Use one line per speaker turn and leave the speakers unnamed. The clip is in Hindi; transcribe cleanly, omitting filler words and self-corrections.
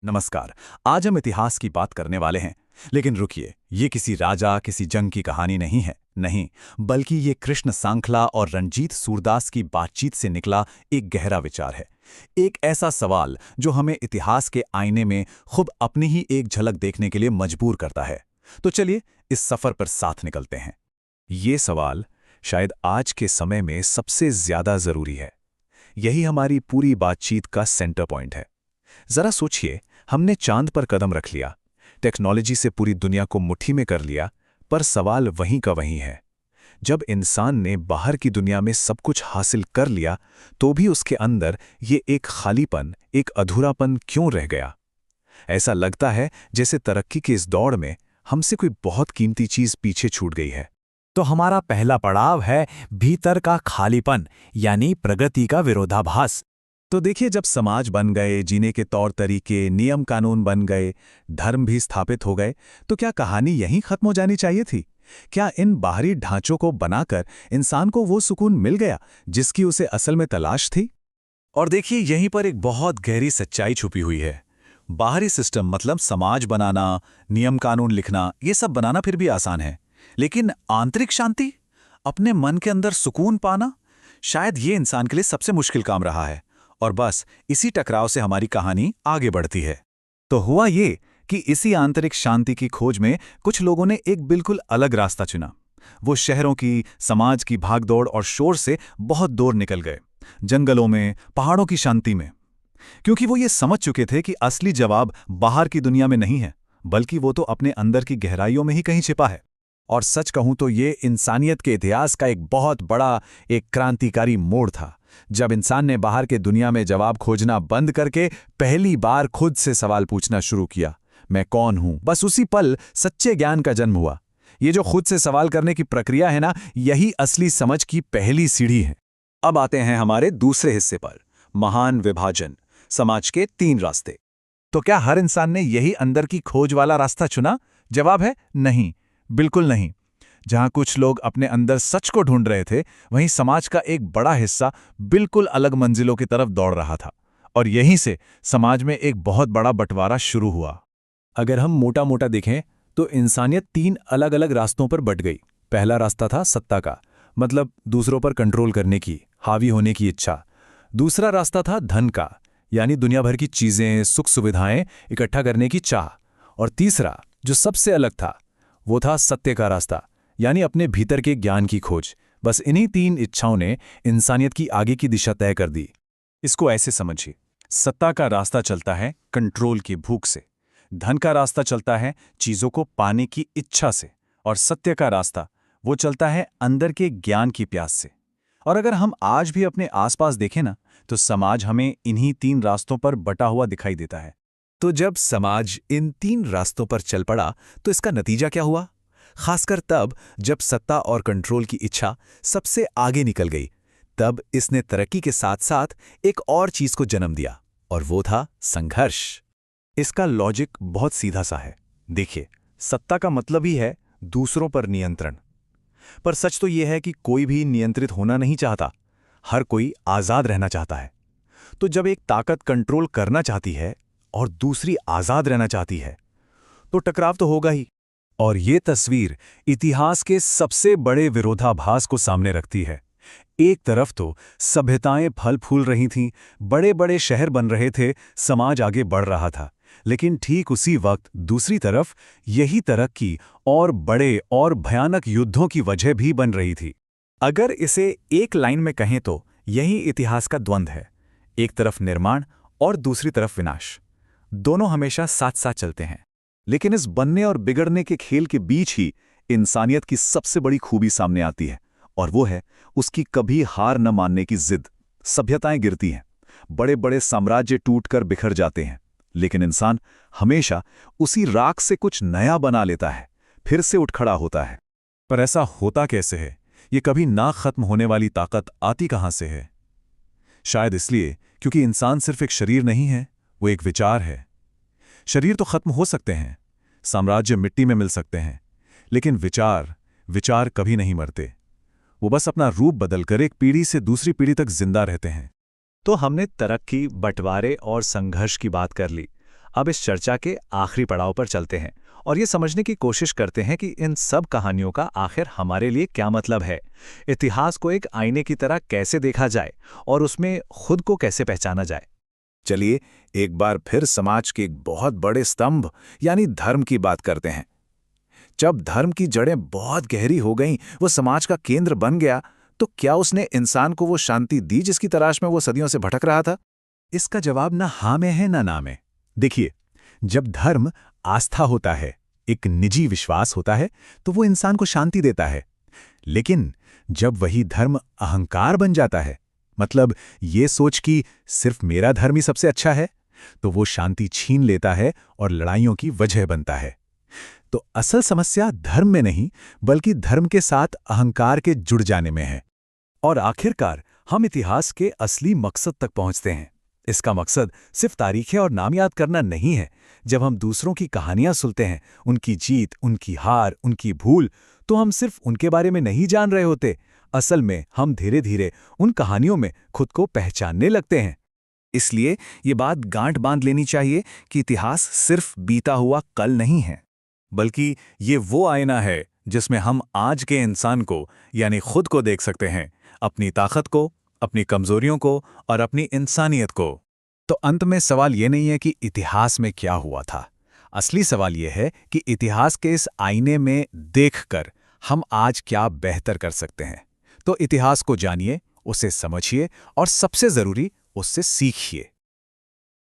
नमस्कार। आज हम इतिहास की बात करने वाले हैं। लेकिन रुकिए, ये किसी राजा किसी जंग की कहानी नहीं है। नहीं, बल्कि ये कृष्ण सांखला और रणजीत सूरदास की बातचीत से निकला एक गहरा विचार है। एक ऐसा सवाल जो हमें इतिहास के आईने में खुद अपनी ही एक झलक देखने के लिए मजबूर करता है। तो चलिए इस सफर पर साथ निकलते हैं। ये सवाल शायद आज के समय में सबसे ज्यादा जरूरी है। यही हमारी पूरी बातचीत का सेंटर पॉइंट है। जरा सोचिए, हमने चांद पर कदम रख लिया, टेक्नोलॉजी से पूरी दुनिया को मुट्ठी में कर लिया, पर सवाल वहीं का वहीं है। जब इंसान ने बाहर की दुनिया में सब कुछ हासिल कर लिया, तो भी उसके अंदर ये एक खालीपन, एक अधूरापन क्यों रह गया? ऐसा लगता है जैसे तरक्की की इस दौड़ में हमसे कोई बहुत कीमती चीज पीछे छूट गई है।
तो हमारा पहला पड़ाव है भीतर का खालीपन, यानी प्रगति का विरोधाभास।
तो देखिए, जब समाज बन गए, जीने के तौर तरीके, नियम कानून बन गए, धर्म भी स्थापित हो गए, तो क्या कहानी यहीं खत्म हो जानी चाहिए थी? क्या इन बाहरी ढांचों को बनाकर इंसान को वो सुकून मिल गया जिसकी उसे असल में तलाश थी? और देखिए, यहीं पर एक बहुत गहरी सच्चाई छुपी हुई है। बाहरी सिस्टम मतलब समाज बनाना, नियम कानून लिखना, ये सब बनाना फिर भी आसान है। लेकिन आंतरिक शांति, अपने मन के अंदर सुकून पाना, शायद ये इंसान के लिए सबसे मुश्किल काम रहा है। और बस इसी टकराव से हमारी कहानी आगे बढ़ती है। तो हुआ ये कि इसी आंतरिक शांति की खोज में कुछ लोगों ने एक बिल्कुल अलग रास्ता चुना। वो शहरों की, समाज की भागदौड़ और शोर से बहुत दूर निकल गए, जंगलों में, पहाड़ों की शांति में। क्योंकि वो ये समझ चुके थे कि असली जवाब बाहर की दुनिया में नहीं है, बल्कि वो तो अपने अंदर की गहराइयों में ही कहीं छिपा है। और सच कहूं तो ये इंसानियत के इतिहास का एक बहुत बड़ा, एक क्रांतिकारी मोड़ था, जब इंसान ने बाहर के दुनिया में जवाब खोजना बंद करके पहली बार खुद से सवाल पूछना शुरू किया, मैं कौन हूं? बस उसी पल सच्चे ज्ञान का जन्म हुआ। ये जो खुद से सवाल करने की प्रक्रिया है ना, यही असली समझ की पहली सीढ़ी है। अब आते हैं हमारे दूसरे हिस्से पर, महान विभाजन, समाज के 3 रास्ते। तो क्या हर इंसान ने यही अंदर की खोज वाला रास्ता चुना? जवाब है नहीं, बिल्कुल नहीं। जहां कुछ लोग अपने अंदर सच को ढूंढ रहे थे, वहीं समाज का एक बड़ा हिस्सा बिल्कुल अलग मंजिलों की तरफ दौड़ रहा था। और यहीं से समाज में एक बहुत बड़ा बंटवारा शुरू हुआ। अगर हम मोटा मोटा देखें तो इंसानियत 3 अलग अलग रास्तों पर बंट गई। पहला रास्ता था सत्ता का, मतलब दूसरों पर कंट्रोल करने की, हावी होने की इच्छा। दूसरा रास्ता था धन का, यानी दुनिया भर की चीजें, सुख सुविधाएं इकट्ठा करने की चाह। और तीसरा, जो सबसे अलग था, वो था सत्य का रास्ता, यानी अपने भीतर के ज्ञान की खोज। बस इन्हीं 3 इच्छाओं ने इंसानियत की आगे की दिशा तय कर दी। इसको ऐसे समझिए, सत्ता का रास्ता चलता है कंट्रोल की भूख से, धन का रास्ता चलता है चीजों को पाने की इच्छा से, और सत्य का रास्ता वो चलता है अंदर के ज्ञान की प्यास से। और अगर हम आज भी अपने आसपास देखें ना, तो समाज हमें इन्हीं 3 रास्तों पर बटा हुआ दिखाई देता है। तो जब समाज इन 3 रास्तों पर चल पड़ा, तो इसका नतीजा क्या हुआ? खासकर तब जब सत्ता और कंट्रोल की इच्छा सबसे आगे निकल गई, तब इसने तरक्की के साथ साथ एक और चीज को जन्म दिया, और वो था संघर्ष। इसका लॉजिक बहुत सीधा सा है। देखिए, सत्ता का मतलब ही है दूसरों पर नियंत्रण। पर सच तो यह है कि कोई भी नियंत्रित होना नहीं चाहता, हर कोई आजाद रहना चाहता है। तो जब एक ताकत कंट्रोल करना चाहती है और दूसरी आजाद रहना चाहती है, तो टकराव तो होगा ही। और ये तस्वीर इतिहास के सबसे बड़े विरोधाभास को सामने रखती है। एक तरफ तो सभ्यताएं फल फूल रही थीं, बड़े बड़े शहर बन रहे थे, समाज आगे बढ़ रहा था। लेकिन ठीक उसी वक्त दूसरी तरफ यही तरक्की और बड़े और भयानक युद्धों की वजह भी बन रही थी। अगर इसे एक लाइन में कहें तो यही इतिहास का द्वंद्व है। एक तरफ निर्माण और दूसरी तरफ विनाश। दोनों हमेशा साथ साथ चलते हैं। लेकिन इस बनने और बिगड़ने के खेल के बीच ही इंसानियत की सबसे बड़ी खूबी सामने आती है, और वो है उसकी कभी हार न मानने की जिद। सभ्यताएं गिरती हैं, बड़े बड़े साम्राज्य टूटकर बिखर जाते हैं, लेकिन इंसान हमेशा उसी राख से कुछ नया बना लेता है, फिर से उठ खड़ा होता है। पर ऐसा होता कैसे है? ये कभी ना खत्म होने वाली ताकत आती कहां से है? शायद इसलिए क्योंकि इंसान सिर्फ एक शरीर नहीं है, वो एक विचार है। शरीर तो खत्म हो सकते हैं, साम्राज्य मिट्टी में मिल सकते हैं, लेकिन विचार कभी नहीं मरते। वो बस अपना रूप बदलकर एक पीढ़ी से दूसरी पीढ़ी तक जिंदा रहते हैं। तो हमने तरक्की, बंटवारे और संघर्ष की बात कर ली।
अब इस चर्चा के आखिरी पड़ाव पर चलते हैं और ये समझने की कोशिश करते हैं कि इन सब कहानियों का आखिर हमारे लिए क्या मतलब है। इतिहास को एक आईने की तरह कैसे देखा जाए और उसमें खुद को कैसे पहचाना जाए।
चलिए एक बार फिर समाज के एक बहुत बड़े स्तंभ यानी धर्म की बात करते हैं। जब धर्म की जड़ें बहुत गहरी हो गईं, वो समाज का केंद्र बन गया, तो क्या उसने इंसान को वो शांति दी जिसकी तलाश में वो सदियों से भटक रहा था? इसका जवाब ना हाँ में है ना ना में। देखिए, जब धर्म आस्था होता है, एक निजी विश्वास होता है, तो वो इंसान को शांति देता है। लेकिन जब वही धर्म अहंकार बन जाता है, मतलब ये सोच कि सिर्फ मेरा धर्म ही सबसे अच्छा है, तो वो शांति छीन लेता है और लड़ाइयों की वजह बनता है। तो असल समस्या धर्म में नहीं, बल्कि धर्म के साथ अहंकार के जुड़ जाने में है।
और आखिरकार हम इतिहास के असली मकसद तक पहुंचते हैं। इसका मकसद सिर्फ तारीखें और नाम याद करना नहीं है। जब हम दूसरों की कहानियां सुनते हैं, उनकी जीत, उनकी हार, उनकी भूल, तो हम सिर्फ उनके बारे में नहीं जान रहे होते। असल में हम धीरे धीरे उन कहानियों में खुद को पहचानने लगते हैं।
इसलिए ये बात गांठ बांध लेनी चाहिए कि इतिहास सिर्फ बीता हुआ कल नहीं है,
बल्कि ये वो आईना है जिसमें हम आज के इंसान को यानी खुद को देख सकते हैं, अपनी ताकत को, अपनी कमजोरियों को और अपनी इंसानियत को।
तो अंत में सवाल ये नहीं है कि इतिहास में क्या हुआ था। असली सवाल ये है कि इतिहास के इस आईने में देखकर हम आज क्या बेहतर कर सकते हैं। तो इतिहास को जानिए, उसे समझिए और सबसे जरूरी, उससे सीखिए।